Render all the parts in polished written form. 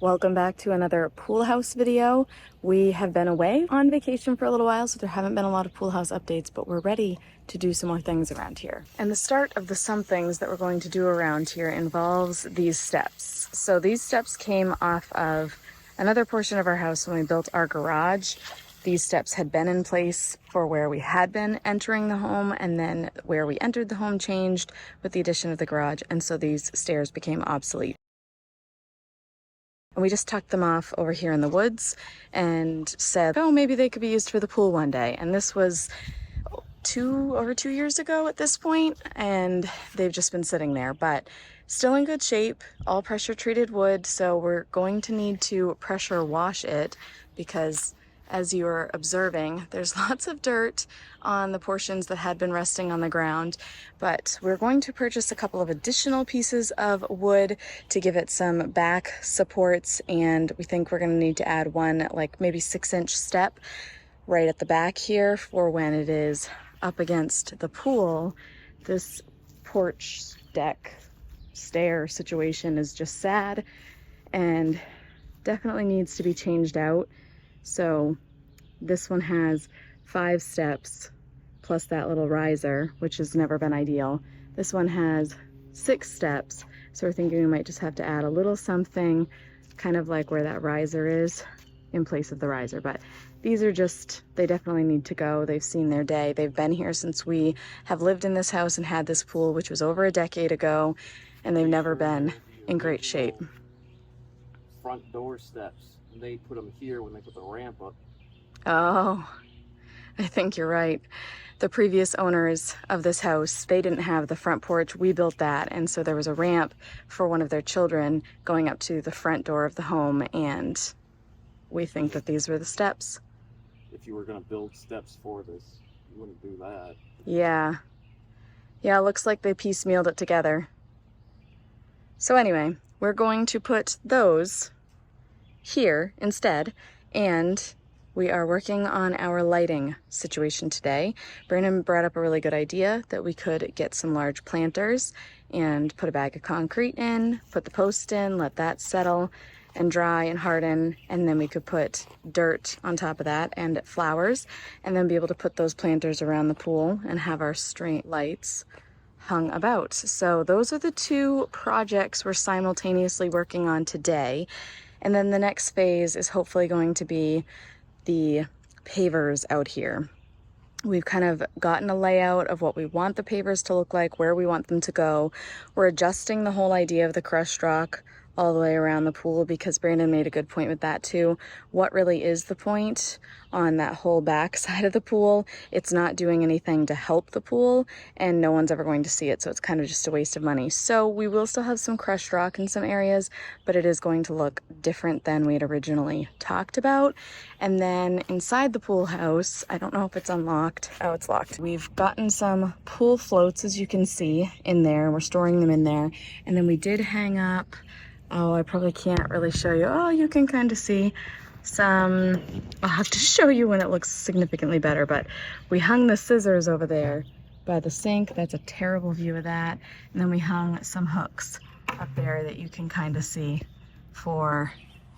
Welcome back to another pool house video. We have been away on vacation for a little while, so there haven't been a lot of pool house updates, but we're ready to do some more things around here. And the start of the some things that we're going to do around here involves these steps. So these steps came off of another portion of our house when we built our garage. These steps had been in place for where we had been entering the home, and then where we entered the home changed with the addition of the garage, and so these stairs became obsolete. And we just tucked them off over here in the woods and said, oh, maybe they could be used for the pool one day. And this was over 2 years ago at this point, and they've just been sitting there, but still in good shape, all pressure treated wood. So we're going to need to pressure wash it because, as you're observing, there's lots of dirt on the portions that had been resting on the ground, but we're going to purchase a couple of additional pieces of wood to give it some back supports, and we think we're going to need to add one like maybe 6-inch step right at the back here for when it is up against the pool. This porch deck stair situation is just sad and definitely needs to be changed out. So this one has 5 steps plus that little riser, which has never been ideal. This one has 6 steps, so we're thinking we might just have to add a little something kind of like where that riser is in place of the riser. But these are just, they definitely need to go. They've seen their day. They've been here since we have lived in this house and had this pool, which was over a decade ago, and they've never been in great shape. Front door steps, they put them here when they put the ramp up. Oh, I think you're right. The previous owners of this house, they didn't have the front porch. We built that, and so there was a ramp for one of their children going up to the front door of the home, and we think that these were the steps. If you were going to build steps for this, you wouldn't do that. Yeah, it looks like they piecemealed it together. So anyway, we're going to put those here instead, and we are working on our lighting situation today. Brandon brought up a really good idea that we could get some large planters and put a bag of concrete in, put the post in, let that settle and dry and harden, and then we could put dirt on top of that and flowers, and then be able to put those planters around the pool and have our string lights hung about. So those are the 2 projects we're simultaneously working on today. And then the next phase is hopefully going to be the pavers out here. We've kind of gotten a layout of what we want the pavers to look like, where we want them to go. We're adjusting the whole idea of the crushed rock all the way around the pool because Brandon made a good point with that too. What really is the point on that whole back side of the pool? It's not doing anything to help the pool, and no one's ever going to see it, so it's kind of just a waste of money. So we will still have some crushed rock in some areas, but it is going to look different than we had originally talked about. And then inside the pool house, I don't know if it's unlocked. Oh, it's locked. We've gotten some pool floats, as you can see, in there. We're storing them in there. And then we did hang up, oh, I probably can't really show you. Oh, you can kind of see some, I'll have to show you when it looks significantly better, but we hung the scissors over there by the sink. That's a terrible view of that. And then we hung some hooks up there that you can kind of see for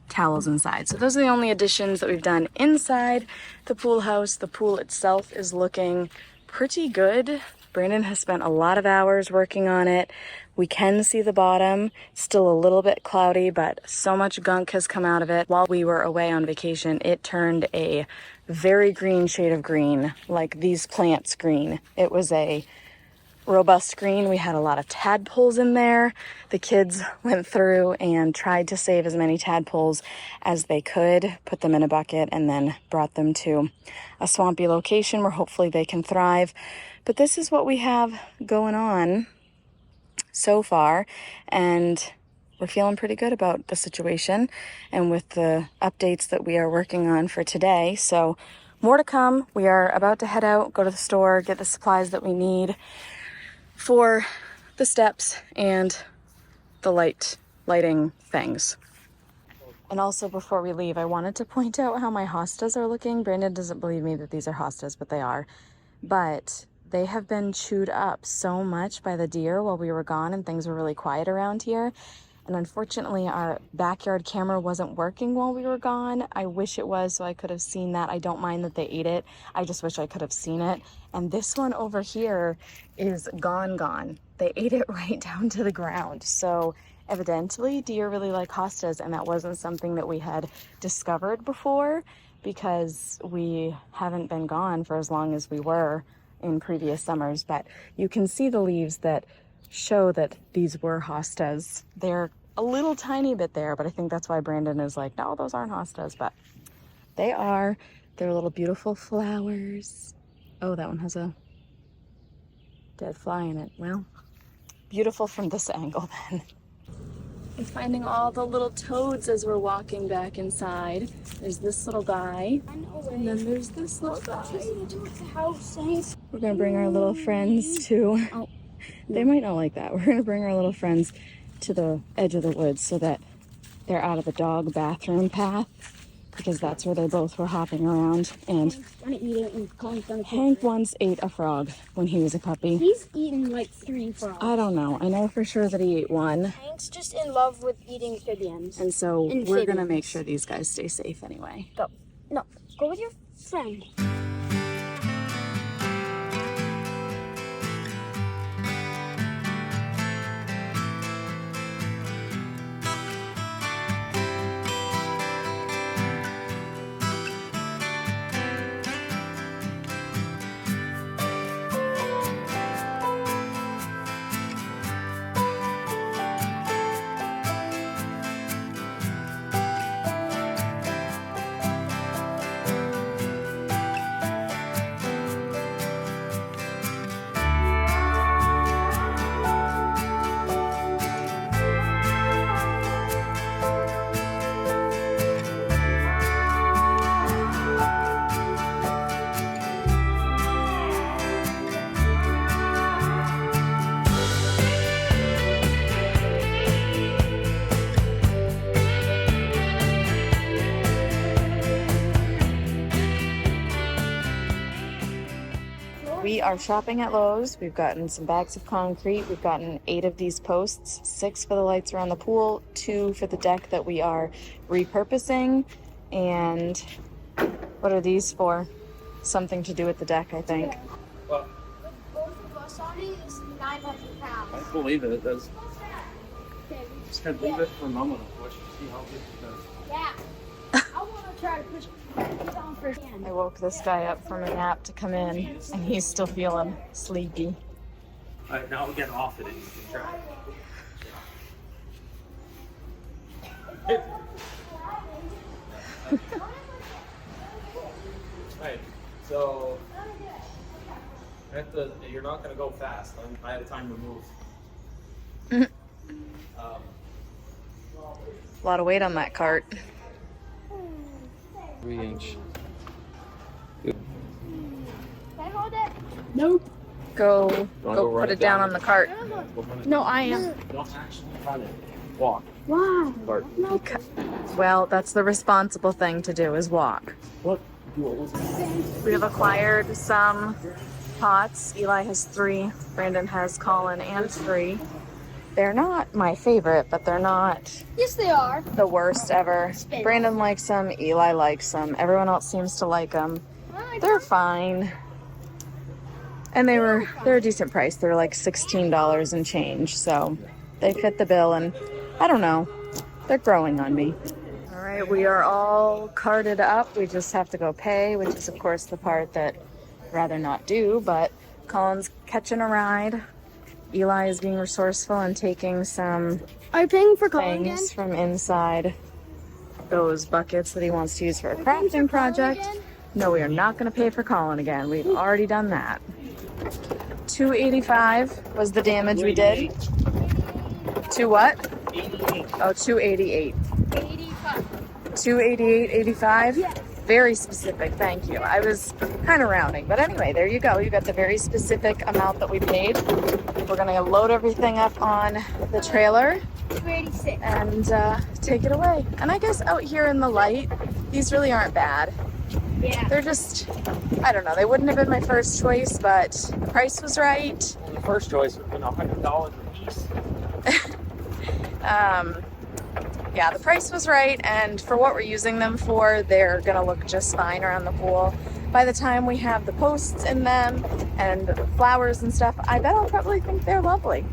towels inside. So those are the only additions that we've done inside the pool house. The pool itself is looking pretty good. Brandon has spent a lot of hours working on it. We can see the bottom, still a little bit cloudy, but so much gunk has come out of it. While we were away on vacation, it turned a very green shade of green, like these plants green. It was a robust green. We had a lot of tadpoles in there. The kids went through and tried to save as many tadpoles as they could, put them in a bucket, and then brought them to a swampy location where hopefully they can thrive. But this is what we have going on so far, and we're feeling pretty good about the situation and with the updates that we are working on for today. So more to come. We are about to head out, go to the store, get the supplies that we need for the steps and the lighting things. And also, before we leave, I wanted to point out how my hostas are looking. Brandon doesn't believe me that these are hostas, but they are. But they have been chewed up so much by the deer while we were gone and things were really quiet around here. And unfortunately, our backyard camera wasn't working while we were gone. I wish it was so I could have seen that. I don't mind that they ate it. I just wish I could have seen it. And this one over here is gone. They ate it right down to the ground. So evidently, deer really like hostas, and that wasn't something that we had discovered before because we haven't been gone for as long as we were in previous summers. But you can see the leaves that show that these were hostas. They're a little tiny bit there, but I think that's why Brandon is like, no, those aren't hostas, but they are. They're little beautiful flowers. Oh, that one has a dead fly in it. Well, beautiful from this angle then. I'm finding all the little toads as we're walking back inside. There's this little guy, and then there's this little guy. We're gonna bring our little friends to, they might not like that. We're gonna bring our little friends to the edge of the woods so that they're out of the dog bathroom path, because that's where they both were hopping around. And Hank once ate a frog when he was a puppy. He's eaten like 3 frogs. I don't know. I know for sure that he ate one. Hank's just in love with eating amphibians. And so we're Amphibians. gonna make sure these guys stay safe anyway. Go. No, go with your friend. We are shopping at Lowe's. We've gotten some bags of concrete. We've gotten 8 of these posts, 6 for the lights around the pool, 2 for the deck that we are repurposing. And what are these for? Something to do with the deck, I think. Well, Both of us on it is 900 pounds. I believe it. It does. Okay. Just kind of leave it for a moment and push and see how good it does. Yeah. I want to try to push it on for hand. I woke this guy up from a nap to come in, and he's still feeling sleepy. All right, now we'll get off it and you can try. Right, so you're not going to go fast. I have time to move. A lot of weight on that cart. 3-inch. Can I hold it? Nope. Go run put it it down down? on the cart. No, I am. Don't actually run it. Walk. Why? Bart. Well, that's the responsible thing to do, is walk. What? What was it? We have acquired some pots. Eli has 3. Brandon has Colin and 3. They're not my favorite, but they're not Yes, they are. the worst ever. Brandon likes them. Eli likes them. Everyone else seems to like them. They're fine. And they're a decent price. They're like $16 and change. So they fit the bill, and I don't know. They're growing on me. All right, we are all carted up. We just have to go pay, which is of course the part that I'd rather not do, but Colin's catching a ride. Eli is being resourceful and taking some Are you paying for Colin again? things from inside those buckets that he wants to use for a crafting project. No, we are not going to pay for Colin again. We've already done that. $285 was the damage we did. To what? 88. Oh, $288. 85. $288.85. Yes. Very specific, thank you. I was kind of rounding, but anyway, there you go. You got the very specific amount that we paid. We're gonna load everything up on the trailer 286. and take it away. And I guess out here in the light, these really aren't bad. Yeah. They're just, I don't know, they wouldn't have been my first choice, but the price was right. The first choice would have been $100 a piece. Yeah, the price was right, and for what we're using them for, they're gonna look just fine around the pool. By the time we have the posts in them and flowers and stuff, I bet I'll probably think they're lovely.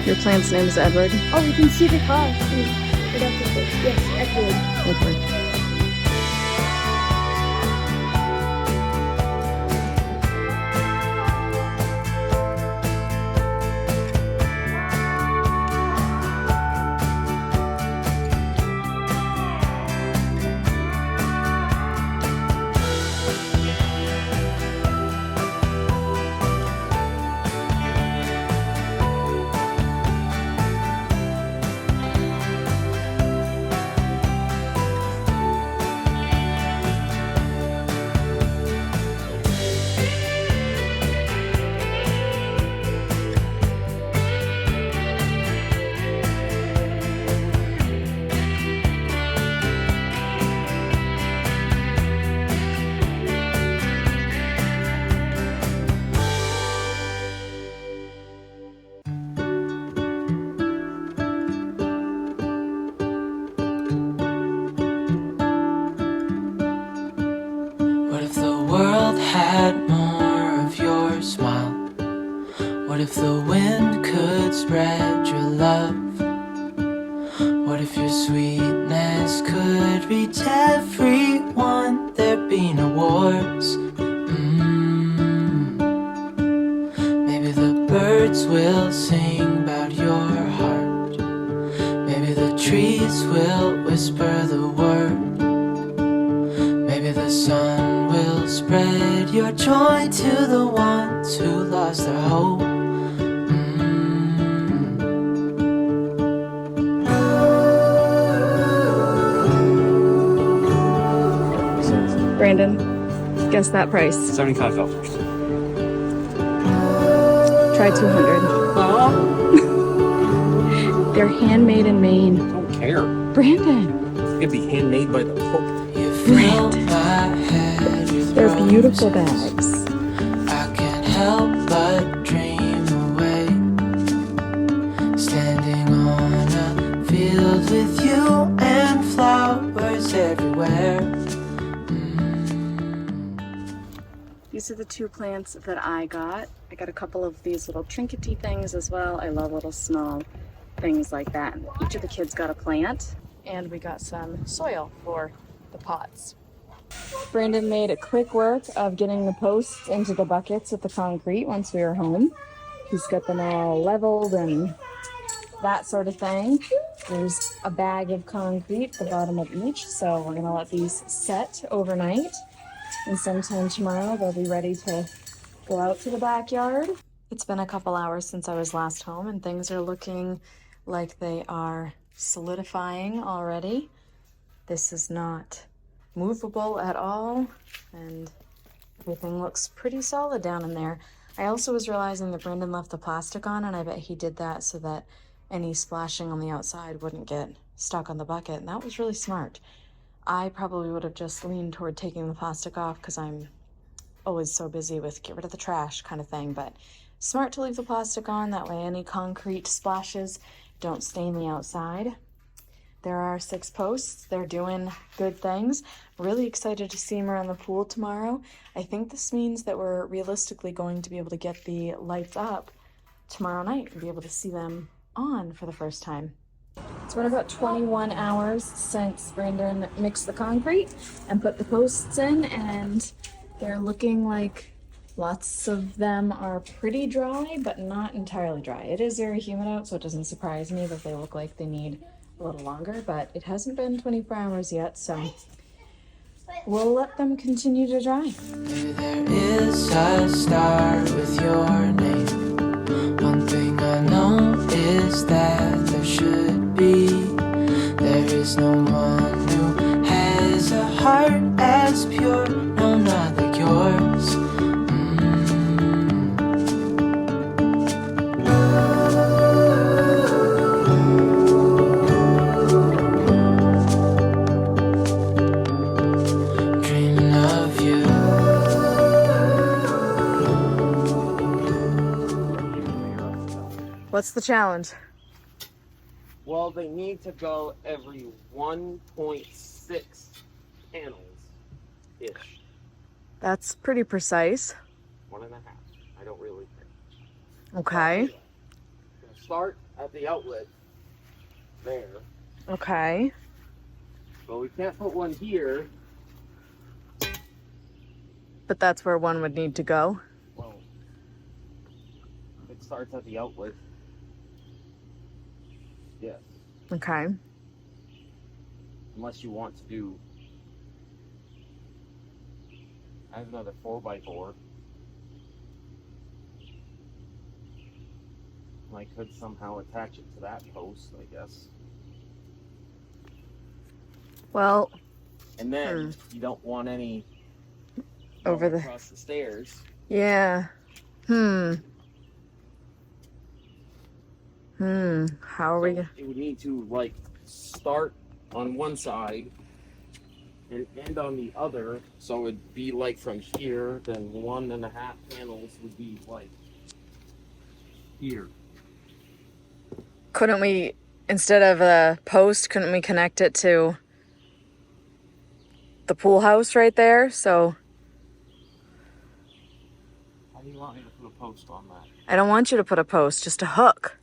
Your plant's name is Edward? Oh, you can see the car. Yes, Edward. Edward. Had more of your smile. What if the wind could spread your love? What if your sweetness could reach everyone? There'd be no wars. Maybe the birds will sing about your heart. Maybe the trees will whisper the word. Maybe the sun will spread your joy to the ones who lost their hope. Brandon, guess that price. $75. Try 200. They're handmade in Maine. I don't care. Brandon, It'd be handmade by the Pope. they're beautiful bags. I can't help but dream away, standing on a field with you and flowers everywhere. These are the two plants that I got. I got a couple of these little trinkety things as well. I love little small things like that. And each of the kids got a plant, and we got some soil for the pots. Brandon made a quick work of getting the posts into the buckets with the concrete once we were home. He's got them all leveled and that sort of thing. There's a bag of concrete at the bottom of each, so we're gonna let these set overnight. And sometime tomorrow they'll be ready to go out to the backyard. It's been a couple hours since I was last home, and things are looking like they are solidifying already. This is not movable at all, and everything looks pretty solid down in there. I also was realizing that Brandon left the plastic on, and I bet he did that so that any splashing on the outside wouldn't get stuck on the bucket, and that was really smart. I probably would have just leaned toward taking the plastic off because I'm always so busy with get rid of the trash kind of thing, but smart to leave the plastic on, that way any concrete splashes don't stain the outside. There are 6 posts. They're doing good things. Really excited to see them around the pool tomorrow. I think this means that we're realistically going to be able to get the lights up tomorrow night and be able to see them on for the first time. It's been about 21 hours since Brandon mixed the concrete and put the posts in, and they're looking like Lots of them are pretty dry, but not entirely dry. It is very humid out, so it doesn't surprise me that they look like they need a little longer, but it hasn't been 24 hours yet, so we'll let them continue to dry. Maybe there is a star with your name. One thing I know is that there should be. There is no one who has a heart as pure, no, not like yours. Dreaming of you. What's the challenge? Well, they need to go every 1.6 panels-ish. That's pretty precise. 1.5. I don't really care. Okay. Gonna start at the outlet there, Okay. but we can't put one here. But that's where one would need to go. Well, it starts at the outlet. Yes, Okay. unless you want to do. I have another 4x4. I could somehow attach it to that post, I guess. Well, And then you don't want any over the... across the stairs. Yeah. How are we gonna... It would need to like start on one side and end on the other, so it'd be like from here. Then 1.5 panels would be like here. Couldn't we, instead of a post, couldn't we connect it to the pool house right there? So How do you want me to put a post on that? I don't want you to put a post, just a hook.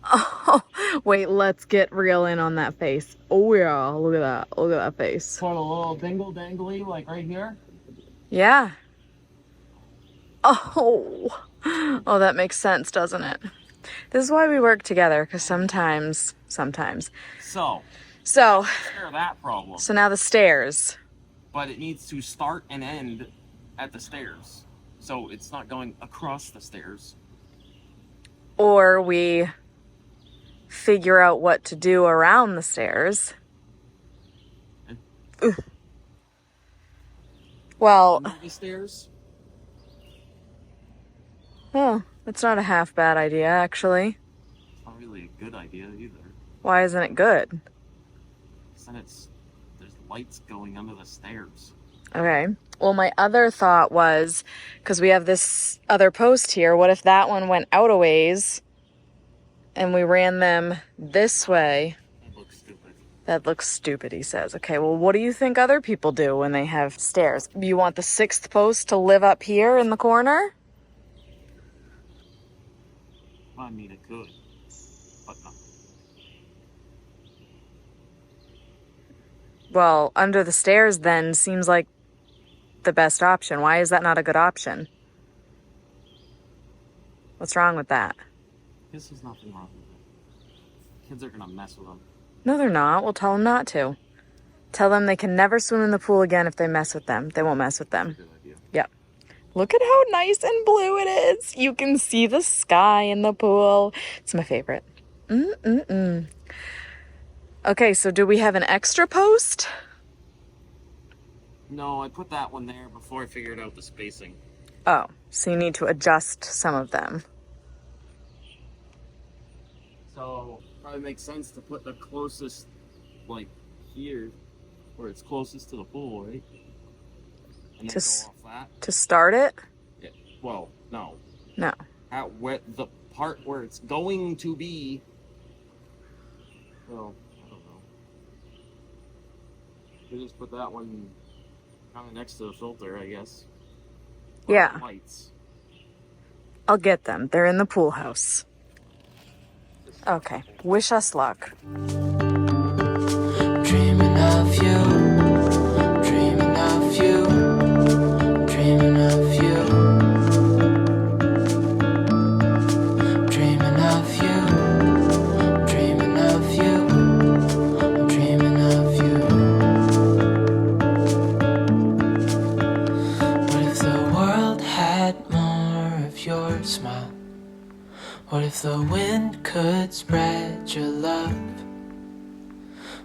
Oh, wait, let's get real in on that face. Oh yeah, look at that. Look at that face. Put a little dingle dangly like right here. Yeah. Oh. Oh, that makes sense, doesn't it? This is why we work together, because sometimes. So So clear that problem. now the stairs. But it needs to start and end at the stairs, so it's not going across the stairs. Or we figure out what to do around the stairs. Ugh. Well, Under the stairs. oh, it's not a half bad idea, actually. It's not really a good idea either. Why isn't it good? 'Cause then there's lights going under the stairs. Okay. Well, my other thought was, because we have this other post here, what if that one went out a ways and we ran them this way? It looks stupid. That looks stupid, he says. Okay, well, what do you think other people do when they have stairs? You want the 6th post to live up here in the corner? I mean, it could, but no. Well, under the stairs then seems like the best option. Why is that not a good option? What's wrong with that? This is nothing wrong with it. Kids are gonna mess with them. No, they're not. We'll tell them not to. Tell them they can never swim in the pool again if they mess with them. They won't mess with them. Good idea. Yep. Look at how nice and blue it is. You can see the sky in the pool. It's my favorite. Okay, so do we have an extra post? No, I put that one there before I figured out the spacing. Oh, so you need to adjust some of them. So probably makes sense to put the closest, like here, where it's closest to the pool, right? And then go off that. To start it? Yeah. Well, no. No. At where the part where it's going to be. Well, I don't know. You just put that one kind of next to the filter, I guess. Or Yeah. the lights. I'll get them. They're in the pool house. Okay. Wish us luck. Dreaming of you, dreaming of you. What if the wind could spread your love?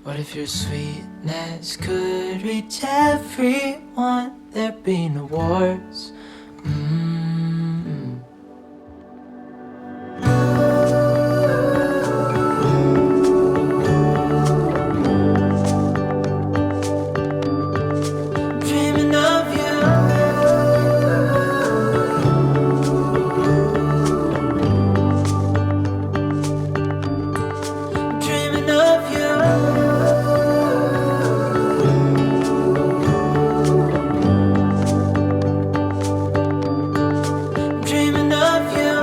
What if your sweetness could reach everyone? There'd be no wars. Dreaming of you. Dreaming of you. Dreaming of you.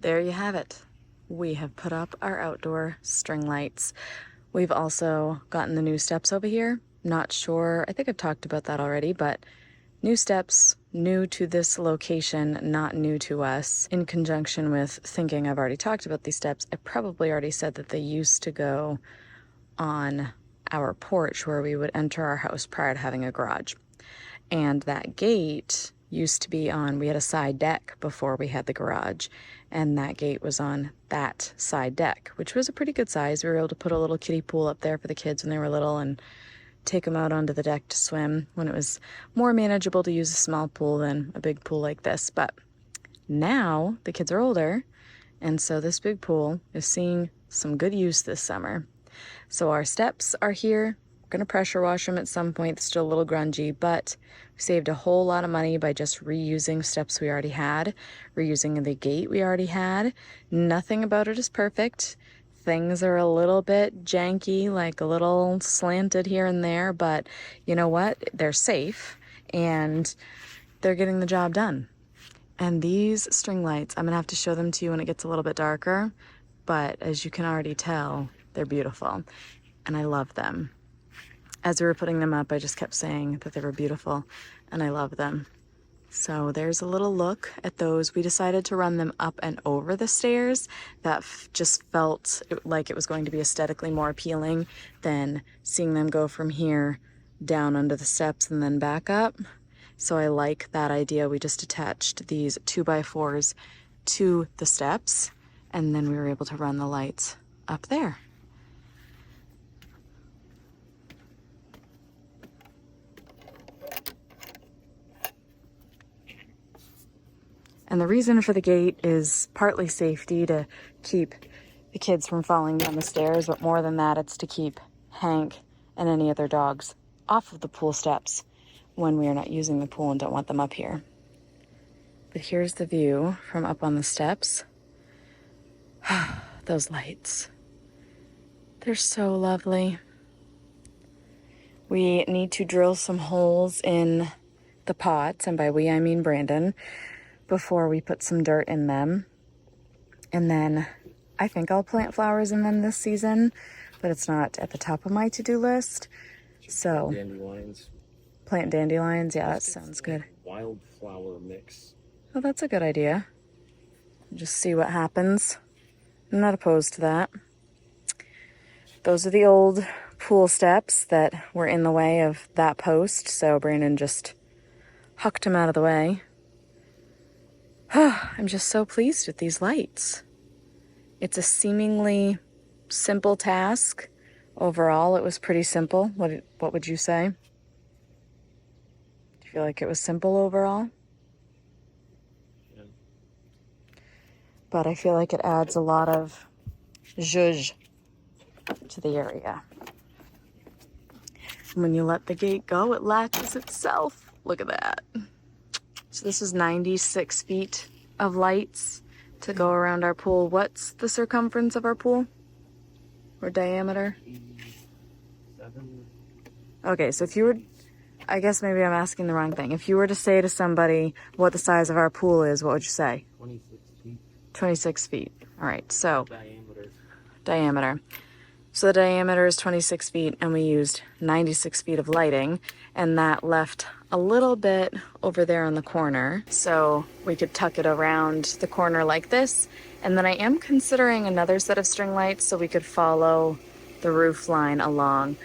There you have it. We have put up our outdoor string lights. We've also gotten the new steps over here. Not sure, I think I've talked about that already, but new steps, new to this location, not new to us. In conjunction with thinking I've already talked about these steps, I probably already said that they used to go on our porch where we would enter our house prior to having a garage. And that gate used to be on, we had a side deck before we had the garage, and that gate was on that side deck, which was a pretty good size. We were able to put a little kiddie pool up there for the kids when they were little and take them out onto the deck to swim when it was more manageable to use a small pool than a big pool like this. But now the kids are older, and so this big pool is seeing some good use this summer. So our steps are here. We're going to pressure wash them at some point. It's still a little grungy, but we saved a whole lot of money by just reusing steps we already had, reusing the gate we already had. Nothing about it is perfect. Things are a little bit janky, like a little slanted here and there, but you know what? They're safe and they're getting the job done. And these string lights, I'm gonna have to show them to you when it gets a little bit darker, but as you can already tell, they're beautiful and I love them. As we were putting them up, I just kept saying that they were beautiful and I love them. So there's a little look at those. We decided to run them up and over the stairs. That just felt like it was going to be aesthetically more appealing than seeing them go from here down under the steps and then back up. So I like that idea. We just attached these 2x4s to the steps and then we were able to run the lights up there. And the reason for the gate is partly safety, to keep the kids from falling down the stairs, but more than that, it's to keep Hank and any other dogs off of the pool steps when we are not using the pool and don't want them up here. But here's the view from up on the steps. Those lights. They're so lovely. We need to drill some holes in the pots, and by we I mean Brandon, before we put some dirt in them. And then I think I'll plant flowers in them this season, but it's not at the top of my to-do list. So Dandelions. Plant dandelions, yeah, that sounds good. Wildflower mix. Oh, that's a good idea. Just see what happens. I'm not opposed to that. Those are the old pool steps that were in the way of that post, so Brandon just hucked them out of the way. I'm just so pleased with these lights. It's a seemingly simple task. Overall, it was pretty simple. What would you say? Do you feel like it was simple overall? Yeah. But I feel like it adds a lot of zhuzh to the area. When you let the gate go, it latches itself. Look at that. So this is 96 feet of lights to go around our pool. What's the circumference of our pool? Or diameter? 87. Okay, so if you were, I guess maybe I'm asking the wrong thing. If you were to say to somebody what the size of our pool is, what would you say? 26 feet 26 feet. All right, so diameter. diameter. So the diameter is 26 feet and we used 96 feet of lighting, and that left a little bit over there in the corner. So we could tuck it around the corner like this. And then I am considering another set of string lights so we could follow the roof line along.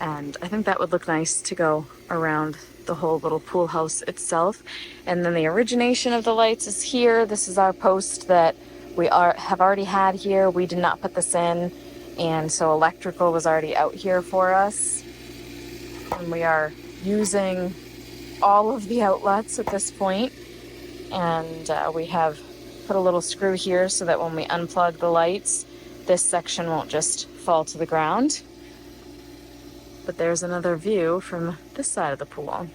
And I think that would look nice to go around the whole little pool house itself. And then the origination of the lights is here. This is our post that we have already had here. We did not put this in, and so electrical was already out here for us. And we are using all of the outlets at this point. And we have put a little screw here so that when we unplug the lights, this section won't just fall to the ground. But there's another view from this side of the pool.